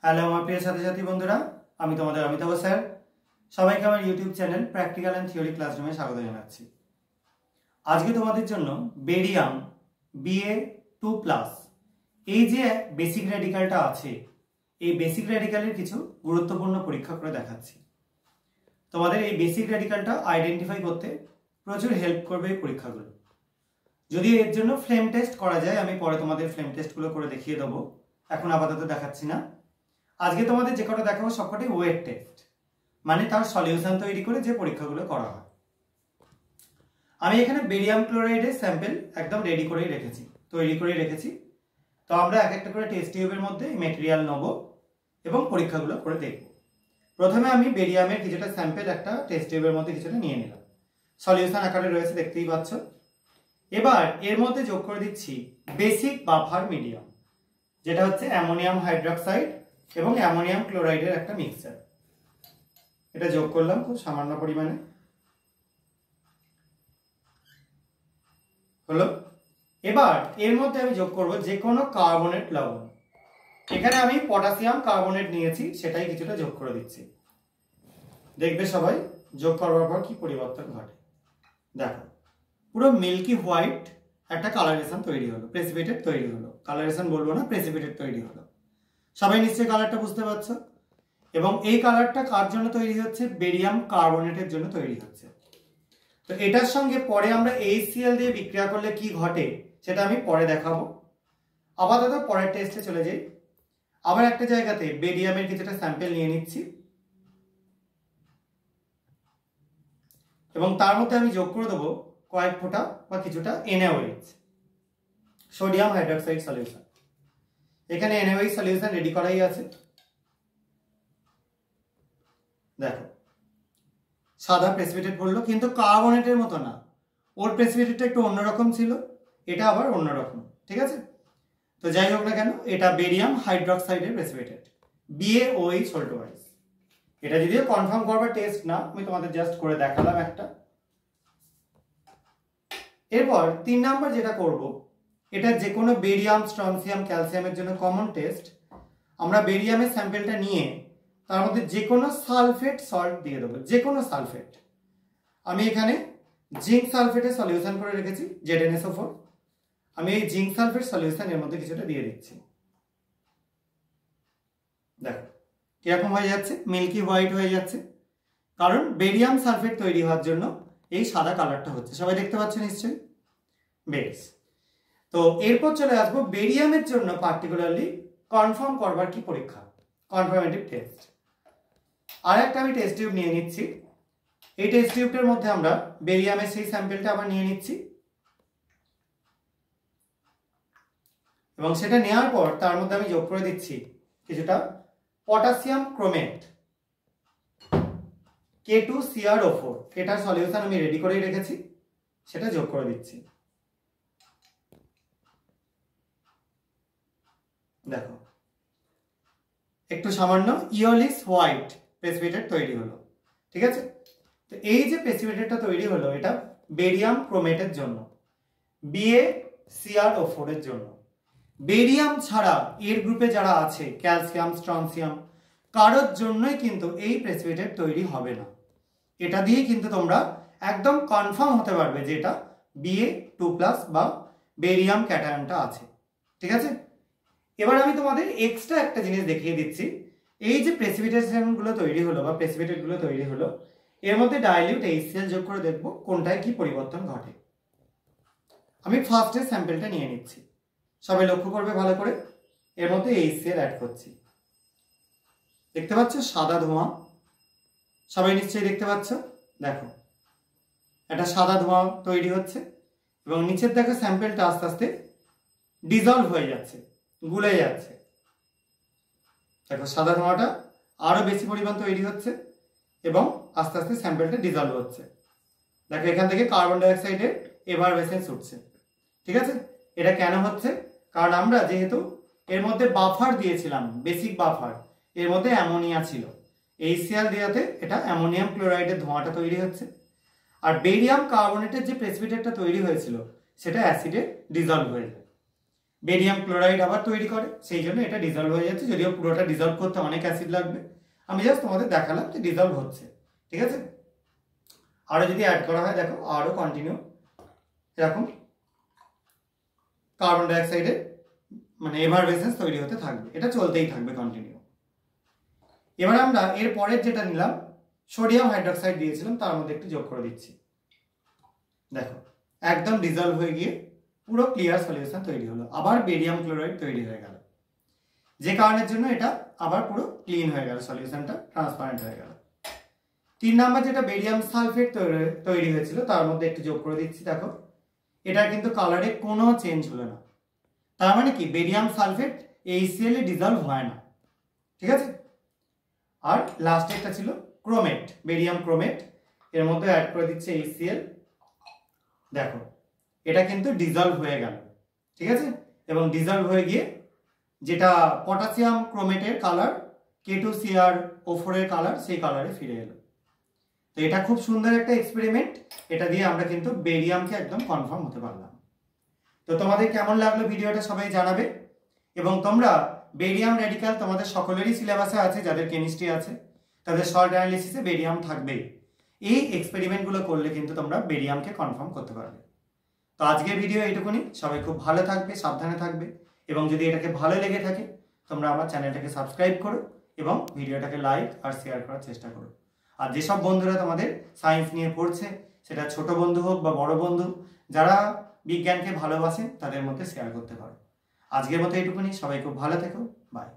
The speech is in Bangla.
হ্যালো আমার প্রিয় ছাত্র ছাত্রী বন্ধুরা, আমি তোমাদের অমিতাভ স্যার। সবাইকে আমার YouTube channel practical and theory ক্লাসরুমে স্বাগত জানাচ্ছি। আজকে তোমাদের জন্য বেরিয়াম BA2+ এই যে বেসিক রেডিক্যালটা আছে, এই বেসিক রেডিক্যালের কিছু গুরুত্বপূর্ণ পরীক্ষা করে দেখাচ্ছি। তোমাদের এই বেসিক রেডিক্যালটা আইডেন্টিফাই করতে প্রচুর হেল্প করবে এই পরীক্ষাগুলো। যদি এর জন্য ফ্লেম টেস্ট করা যায়, আমি পরে তোমাদের ফ্লেম টেস্টগুলো করে দেখিয়ে দেবো, এখন আপাতত দেখাচ্ছি না। আজকে তোমাদের যে কটা দেখাবো সবকটাই ওয়েট টেস্ট, মানে তার সলিউশন তৈরি করে যে পরীক্ষাগুলো করা হয়। আমি এখানে বেরিয়াম ক্লোরাইডের স্যাম্পল একদম রেডি করেই রেখেছি, তৈরি করে রেখেছি। তো আমরা এক একটা করে টেস্ট টিউবের মধ্যে মেটেরিয়াল নেব এবং পরীক্ষাগুলো করে দেখব। প্রথমে আমি বেরিয়ামের কিছুটা স্যাম্পল একটা টেস্ট টিউবের মধ্যে কিছুটা নিয়ে নিলাম, সলিউশন আকারে রয়েছে, দেখতেই পাচ্ছ। এবার এর মধ্যে যোগ করে দিচ্ছি বেসিক বাফার মিডিয়াম, যেটা হচ্ছে অ্যামোনিয়াম হাইড্রক্সাইড এবং অ্যামোনিয়াম ক্লোরাইডের একটা মিক্সচার। এটা যোগ করলাম খুব সামান্য পরিমাণে, হলো। এবার এর মধ্যে আমি যোগ করব যে কোনো কার্বনেট লবণ। এখানে আমি পটাশিয়াম কার্বনেট নিয়েছি, সেটাই কিছুটা যোগ করে দিচ্ছি। দেখবে সবাই যোগ করবার পর কি পরিবর্তন ঘটে। দেখো, পুরো মিল্কি হোয়াইট একটা কালারেশন তৈরি হলো, প্রেসিপিটেট তৈরি হলো। কালারেশন বলবো না, প্রেসিপিটেট তৈরি হলো। সবাই নিশ্চয়ই কালারটা বুঝতে পারছো। এবং এই কালারটা কার জন্য তৈরি হচ্ছে? বেরিয়াম কার্বনেটের জন্য তৈরি হচ্ছে। তো এটার সঙ্গে পরে আমরা HCl দিয়ে বিক্রিয়া করলে কি ঘটে সেটা আমি পরে দেখাবো। আপাতত পরের টেস্টে চলে যাই। আবার একটা জায়গাতে বেরিয়ামের কিছুটা স্যাম্পল নিয়ে নিচ্ছি এবং তার মধ্যে আমি যোগ করে দেবো কয়েক ফোঁটা বা কিছুটা NaOH, সোডিয়াম হাইড্রক্সাইড সলিউশন। এখানে NaOH সলিউশন রেডি করাই আছে। দেখো, সাদা প্রেসিপিটেট বললো, কিন্তু কার্বনেটের মতো না। ওর প্রেসিপিটেটটা একটু অন্যরকম ছিল, এটা আবার অন্যরকম, ঠিক আছে? তো যাই হোক না কেন, এটা বেরিয়াম হাইড্রক্সাইডের প্রেসিপিটেট, BaOH সল্ট ওয়াইজ। এটা যদিও কনফার্ম করবার টেস্ট না, আমি তোমাদের জাস্ট করে দেখালাম একটা। এরপর 3 নাম্বার যেটা করব, এটা যে কোনো বেরিয়াম, স্ট্রনসিয়াম, ক্যালসিয়ামের জন্য কমন টেস্ট। আমরা বেরিয়ামের স্যাম্পলটা নিয়ে তার মধ্যে যে কোনো সালফেট সল্ট দিয়ে দেবো, যে কোনো সালফেট। আমি এখানে জিঙ্ক সালফেটের সলিউশন করে রেখেছি, ZnSO4। আমি এই জিঙ্ক সালফেট সলিউশন এর মধ্যে কিছুটা দিয়ে দিচ্ছি। দেখো কিরকম হয়ে যাচ্ছে, মিল্কি হোয়াইট হয়ে যাচ্ছে, কারণ বেরিয়াম সালফেট তৈরি হওয়ার জন্য এই সাদা কালারটা হচ্ছে। সবাই দেখতে পাচ্ছ নিশ্চয়ই? বেশ, তো এরপর চলে আসবো বেরিয়ামের জন্য পার্টিকুলারলি কনফার্ম করবার কি পরীক্ষা, কনফার্মেটিভ টেস্ট। আর একটা আমি টেস্ট টিউব নিয়ে নিচ্ছি। এই টেস্ট টিউবটার মধ্যে আমরা বেরিয়ামের সেই স্যাম্পলটা আবার নিয়ে নিচ্ছি এবং সেটা নেওয়ার পর তার মধ্যে আমি যোগ করে দিচ্ছি কিছুটা পটাশিয়াম ক্রোমেট, K2CrO4। এটার সলিউশন আমি রেডি করেই রেখেছি, সেটা যোগ করে দিচ্ছি। দেখো, একটু সামান্য ইওলিস হোয়াইট প্রেসিপিটেট তৈরি হলো, ঠিক আছে? তো এই যে প্রেসিপিটেটটা তৈরি হলো, এটা বেরিয়াম ক্রোমেটের জন্য, BaCrO4 এর জন্য। বেরিয়াম ছাড়া এর গ্রুপে যারা আছে, ক্যালসিয়াম, স্ট্রনসিয়াম, কারোর জন্যই কিন্তু এই প্রেসিপিটেট তৈরি হবে না। এটা দিয়ে কিন্তু তোমরা একদম কনফার্ম হতে পারবে যে এটা Ba2+ বা বেরিয়াম ক্যাটায়নটা আছে, ঠিক আছে? এবার আমি তোমাদের এক্সট্রা একটা জিনিস দেখিয়ে দিচ্ছি। এই যে প্রেসিপিটেশনগুলো তৈরি হলো বা প্রেসিপিটেটগুলো তৈরি হলো, এর মধ্যে ডাইলিউট HCl যোগ করে দেখব কোনটায় কি পরিবর্তন ঘটে। আমি ফার্স্টের স্যাম্পলটা নিয়ে নিচ্ছি, সবাই লক্ষ্য করবে ভালো করে। এর মধ্যে HCl অ্যাড করছি, দেখতে পাচ্ছ সাদা ধোঁয়া, সবাই নিশ্চয়ই দেখতে পাচ্ছ। দেখো, একটা সাদা ধোঁয়া তৈরি হচ্ছে এবং নিচের দেখো স্যাম্পলটা আস্তে আস্তে ডিজলভ হয়ে যাচ্ছে, গুলে যাচ্ছে। দেখো সাদা ধোঁয়াটা আরো বেশি পরিমাণ তৈরি হচ্ছে এবং আস্তে আস্তে স্যাম্পলটা ডিজলভ হচ্ছে। দেখো এখান থেকে কার্বন ডাইঅক্সাইডের এভারভেসেন্স উঠছে, ঠিক আছে? এটা কেন হচ্ছে? কারণ আমরা যেহেতু এর মধ্যে বাফার দিয়েছিলাম, বেসিক বাফার, এর মধ্যে অ্যামোনিয়া ছিল। HCl দেওয়াতে এটা অ্যামোনিয়াম ক্লোরাইডের ধোঁয়াটা তৈরি হচ্ছে। আর বেরিয়াম কার্বনেটের যে প্রেসিপিটেটটা তৈরি হয়েছিল সেটা অ্যাসিডে ডিজলভ হয়ে যায়। বেরিয়াম ক্লোরাইড আবার তৈরি করে, সেই জন্য এটা ডিজলভ হয়ে যাচ্ছে। যদিও পুরোটা ডিজলভ করতে অনেক অ্যাসিড লাগবে, আমি জাস্ট তোমাদের দেখালাম যে ডিজলভ হচ্ছে। ঠিক আছে, আরও যদি অ্যাড করা হয় দেখো আরও কন্টিনিউ এরকম কার্বন ডাইঅক্সাইডের মানে এভারভেসেন্স তৈরি হতে থাকবে, এটা চলতেই থাকবে কন্টিনিউ। এবার আমরা এর পরের যেটা নিলাম, সোডিয়াম হাইড্রোক্সাইড দিয়েছিলাম, তার মধ্যে একটু যোগ করে দিচ্ছি। দেখো একদম ডিজলভ হয়ে গিয়ে পুরো ক্লিয়ার সলিউশন তৈরি হলো, আবার বেরিয়াম ক্লোরাইড তৈরি হয়ে গেল, যে কারণের জন্য এটা আবার পুরো ক্লিন হয়ে গেল, সলিউশনটা ট্রান্সপারেন্ট হয়ে গেল। 3 নাম্বার যেটা বেরিয়াম সালফেট তৈরি হয়েছিল, তার মধ্যে একটু যোগ করে দিচ্ছি। দেখো এটা কিন্তু কালারে কোনো চেঞ্জ হলো না, তার মানে কি বেরিয়াম সালফেট HCl এ ডিজলভ হয় না। ঠিক আছে, আর লাস্টে একটা ছিল ক্রোমেট, বেরিয়াম ক্রোমেট, এর মধ্যে অ্যাড করে দিচ্ছে HCl। দেখো এটা কিন্তু ডিজলভ হয়ে গেল। ঠিক আছে, এবং ডিজলভ হয়ে গিয়ে যেটা পটাশিয়াম ক্রোমেটের কালার K2Cr O4 এর কালার, সেই কালারে ফিরে এলো। তো এটা খুব সুন্দর একটা এক্সপেরিমেন্ট, এটা দিয়ে আমরা কিন্তু বেরিয়ামকে একদম কনফার্ম হতে পারলাম। তো তোমাদের কেমন লাগলো ভিডিওটা সবাই জানাবে, এবং তোমরা বেরিয়াম রেডিক্যাল তোমাদের সকলেরই সিলেবাসে আছে, যাদের কেমিস্ট্রি আছে তাদের সল্ট অ্যানালিসিসে বেরিয়াম থাকবেই। এই এক্সপেরিমেন্টগুলো করলে কিন্তু তোমরা বেরিয়ামকে কনফার্ম করতে পারবে। তো আজকের ভিডিও এইটুকুনি, সবাই খুব ভালো থাকবে, সাবধানে থাকবে, এবং যদি এটাকে ভালো লেগে থাকে তোমরা আমার চ্যানেলটাকে সাবস্ক্রাইব করো এবং ভিডিওটাকে লাইক আর শেয়ার করার চেষ্টা করো। আর যেসব বন্ধুরা তোমাদের সায়েন্স নিয়ে পড়ছে, সেটা ছোট বন্ধু হোক বা বড় বন্ধু, যারা বিজ্ঞানকে ভালোবাসেন তাদের মধ্যে শেয়ার করতে পারো। আজকের মতো এইটুকুনি, সবাই খুব ভালো থেকো, বাই।